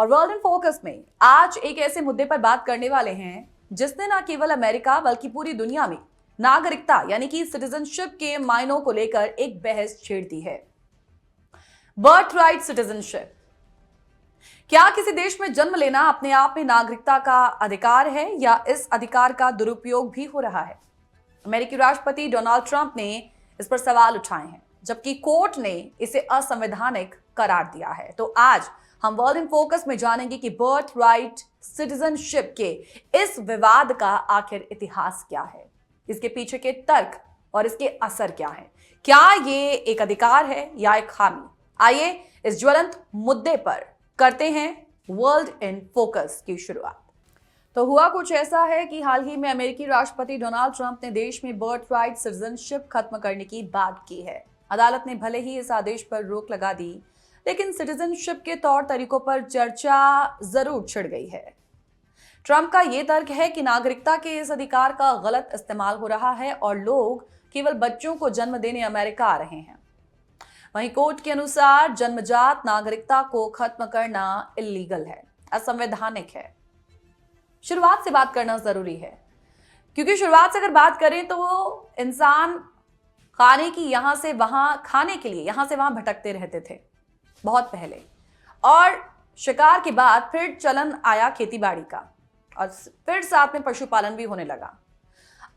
और world in focus में आज एक ऐसे मुद्दे पर बात करने वाले हैं जिसने न केवल अमेरिका बल्कि पूरी दुनिया में नागरिकता यानी कि सिटीजनशिप के मायनों को लेकर एक बहस छेड़ दी है। Birth right citizenship. क्या किसी देश में जन्म लेना अपने आप में नागरिकता का अधिकार है या इस अधिकार का दुरुपयोग भी हो रहा है? अमेरिकी राष्ट्रपति डोनाल्ड ट्रंप ने इस पर सवाल उठाए हैं, जबकि कोर्ट ने इसे असंवैधानिक करार दिया है। तो आज हम वर्ल्ड इन फोकस में जानेंगे कि बर्थ राइट सिटीजनशिप के इस विवाद का आखिर इतिहास क्या है, इसके पीछे के तर्क और इसके असर क्या है। क्या ये एक अधिकार है या एक खामी? आइए इस ज्वलंत मुद्दे पर करते हैं वर्ल्ड इन फोकस की शुरुआत। तो हुआ कुछ ऐसा है कि हाल ही में अमेरिकी राष्ट्रपति डोनाल्ड ट्रंप ने देश में बर्थ राइट सिटीजनशिप खत्म करने की बात की है। अदालत ने भले ही इस आदेश पर रोक लगा दी, लेकिन सिटीजनशिप के तौर तरीकों पर चर्चा जरूर छिड़ गई है। ट्रंप का यह तर्क है कि नागरिकता के इस अधिकार का गलत इस्तेमाल हो रहा है और लोग केवल बच्चों को जन्म देने अमेरिका आ रहे हैं। वहीं कोर्ट के अनुसार जन्मजात नागरिकता को खत्म करना इलीगल है, असंवैधानिक है। शुरुआत से बात करना जरूरी है, क्योंकि शुरुआत से अगर बात करें तो वो इंसान खाने की यहां से वहां खाने के लिए यहां से वहां भटकते रहते थे बहुत पहले, और शिकार के बाद फिर चलन आया खेतीबाड़ी का और फिर साथ में पशुपालन भी होने लगा।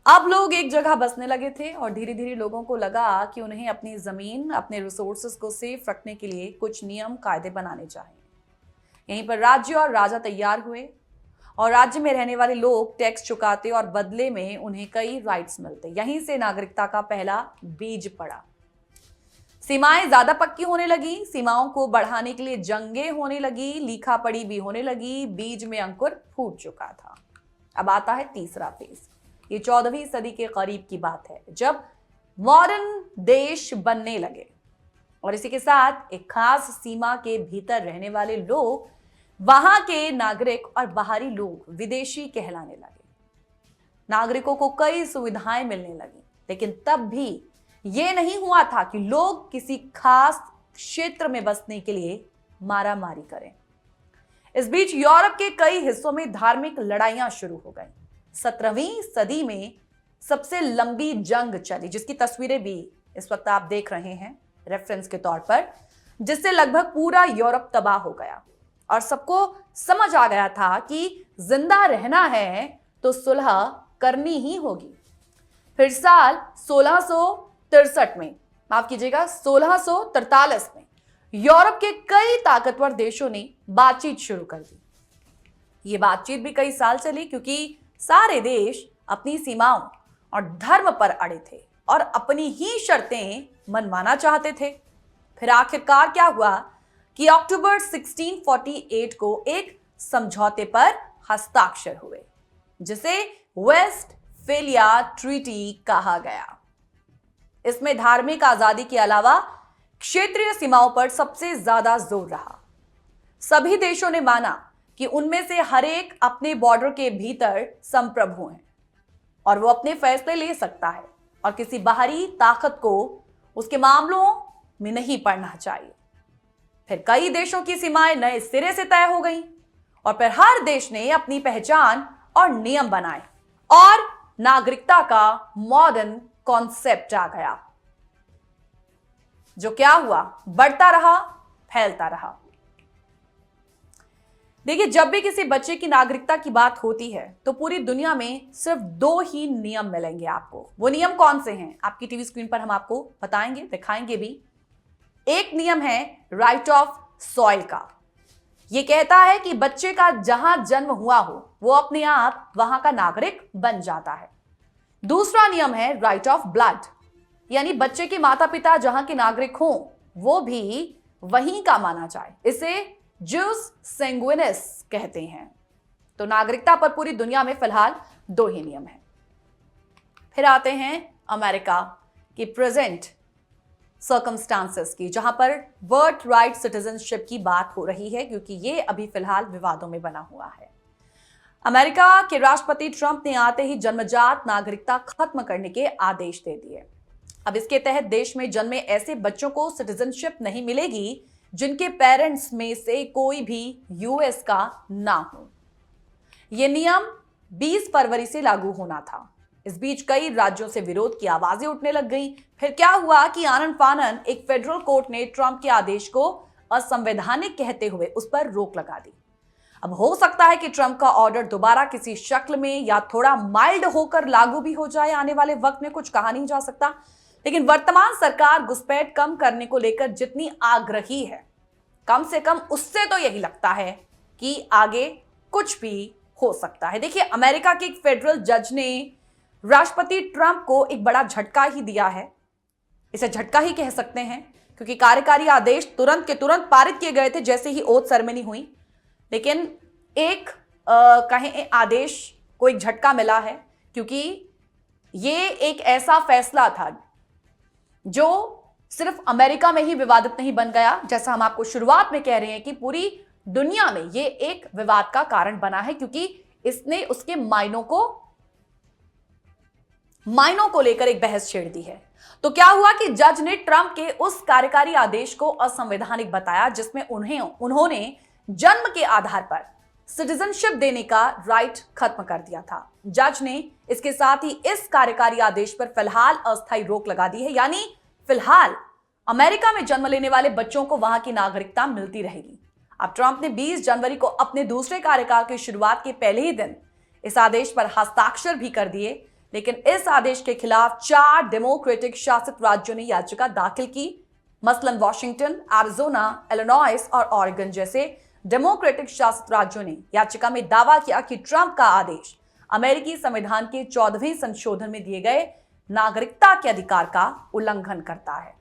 अब लोग एक जगह बसने लगे थे और धीरे धीरे लोगों को लगा कि उन्हें अपनी जमीन, अपने रिसोर्सेज को सेफ रखने के लिए कुछ नियम कायदे बनाने चाहिए। यहीं पर राज्य और राजा तैयार हुए और राज्य में रहने वाले लोग टैक्स चुकाते और बदले में उन्हें कई राइट्स मिलते। यहीं से नागरिकता का पहला बीज पड़ा। सीमाएं ज्यादा पक्की होने लगी, सीमाओं को बढ़ाने के लिए जंगें होने लगी, लिखा पढ़ी भी होने लगी, बीज में अंकुर फूट चुका था। अब आता है तीसरा फेज। ये 14वीं सदी के करीब की बात है, जब मॉडर्न देश बनने लगे और इसी के साथ एक खास सीमा के भीतर रहने वाले लोग वहां के नागरिक और बाहरी लोग विदेशी कहलाने लगे। नागरिकों को कई सुविधाएं मिलने लगी, लेकिन तब भी यह नहीं हुआ था कि लोग किसी खास क्षेत्र में बसने के लिए मारामारी करें। इस बीच यूरोप के कई हिस्सों में धार्मिक लड़ाइयां शुरू हो गई। 17वीं सदी में सबसे लंबी जंग चली, जिसकी तस्वीरें भी इस वक्त आप देख रहे हैं रेफरेंस के तौर पर, जिससे लगभग पूरा यूरोप तबाह हो गया और सबको समझ आ गया था कि जिंदा रहना है तो सुलह करनी ही होगी। फिर साल 1663 में, माफ कीजिएगा 1643 में यूरोप के कई ताकतवर देशों ने बातचीत शुरू कर दी। ये बातचीत भी कई साल चली, क्योंकि सारे देश अपनी सीमाओं और धर्म पर अड़े थे और अपनी ही शर्तें मनवाना चाहते थे। फिर आखिरकार क्या हुआ कि अक्टूबर 1648 को एक समझौते पर हस्ताक्षर हुए, जिसे वेस्टफेलिया ट्रीटी कहा गया। इसमें धार्मिक आजादी के अलावा क्षेत्रीय सीमाओं पर सबसे ज्यादा जोर रहा। सभी देशों ने माना कि उनमें से हर एक अपने बॉर्डर के भीतर संप्रभु हैं और वो अपने फैसले ले सकता है और किसी बाहरी ताकत को उसके मामलों में नहीं पड़ना चाहिए। फिर कई देशों की सीमाएं नए सिरे से तय हो गईं और फिर हर देश ने अपनी पहचान और नियम बनाए और नागरिकता का मॉडर्न कॉन्सेप्ट आ गया, जो क्या हुआ, बढ़ता रहा, फैलता रहा। देखिए, जब भी किसी बच्चे की नागरिकता की बात होती है तो पूरी दुनिया में सिर्फ 2 ही नियम मिलेंगे आपको। वो नियम कौन से हैं आपकी टीवी स्क्रीन पर हम आपको बताएंगे, दिखाएंगे भी। एक नियम है राइट ऑफ सॉइल का। यह कहता है कि बच्चे का जहां जन्म हुआ हो वो अपने आप वहां का नागरिक बन जाता है। दूसरा नियम है राइट ऑफ ब्लड, यानी बच्चे के माता पिता जहां के नागरिक हों वो भी वहीं का माना जाए। इसे जूस सैंग्विनिस कहते हैं। तो नागरिकता पर पूरी दुनिया में फिलहाल 2 ही नियम हैं। फिर आते हैं अमेरिका की प्रेजेंट सर्कमस्टांसेस की, जहां पर बर्थ राइट सिटीजनशिप की बात हो रही है, क्योंकि ये अभी फिलहाल विवादों में बना हुआ है। अमेरिका के राष्ट्रपति ट्रंप ने आते ही जन्मजात नागरिकता खत्म करने के आदेश दे दिए। अब इसके तहत देश में जन्मे ऐसे बच्चों को सिटीजनशिप नहीं मिलेगी जिनके पेरेंट्स में से कोई भी यूएस का ना हो। यह नियम 20 फरवरी से लागू होना था। इस बीच कई राज्यों से विरोध की आवाजें उठने लग गई। फिर क्या हुआ कि आनन फानन एक फेडरल कोर्ट ने ट्रंप के आदेश को असंवैधानिक कहते हुए उस पर रोक लगा दी। अब हो सकता है कि ट्रंप का ऑर्डर दोबारा किसी शक्ल में या थोड़ा माइल्ड होकर लागू भी हो जाए। आने वाले वक्त में कुछ कहा नहीं जा सकता, लेकिन वर्तमान सरकार घुसपैठ कम करने को लेकर जितनी आग्रही है, कम से कम उससे तो यही लगता है कि आगे कुछ भी हो सकता है। देखिए, अमेरिका के एक फेडरल जज ने राष्ट्रपति ट्रंप को एक बड़ा झटका ही दिया है। इसे झटका ही कह सकते हैं, क्योंकि कार्यकारी आदेश तुरंत के तुरंत पारित किए गए थे जैसे ही ओथ सेरेमनी हुई। लेकिन एक कहें आदेश को एक झटका मिला है, क्योंकि ये एक ऐसा फैसला था जो सिर्फ अमेरिका में ही विवादित नहीं बन गया। जैसा हम आपको शुरुआत में कह रहे हैं कि पूरी दुनिया में ये एक विवाद का कारण बना है, क्योंकि इसने उसके मायनों को लेकर एक बहस छेड़ दी है। तो क्या हुआ कि जज ने ट्रंप के उस कार्यकारी आदेश को असंवैधानिक बताया जिसमें उन्होंने जन्म के आधार पर सिटीजनशिप देने का राइट खत्म कर दिया था। जज ने इसके साथ ही इस कार्यकारी आदेश पर फिलहाल अस्थायी रोक लगा दी है, यानी फिलहाल अमेरिका में जन्म लेने वाले बच्चों को वहां की नागरिकता मिलती रहेगी। अब ट्रंप ने 20 जनवरी को अपने दूसरे कार्यकाल की शुरुआत के पहले ही दिन इस आदेश पर हस्ताक्षर भी कर दिए, लेकिन इस आदेश के खिलाफ 4 डेमोक्रेटिक शासित राज्यों ने याचिका दाखिल की। मसलन वॉशिंगटन, एरिजोना, इलिनॉइस और ऑरेगन जैसे डेमोक्रेटिक शासित राज्यों ने याचिका में दावा किया कि ट्रंप का आदेश अमेरिकी संविधान के 14वें संशोधन में दिए गए नागरिकता के अधिकार का उल्लंघन करता है।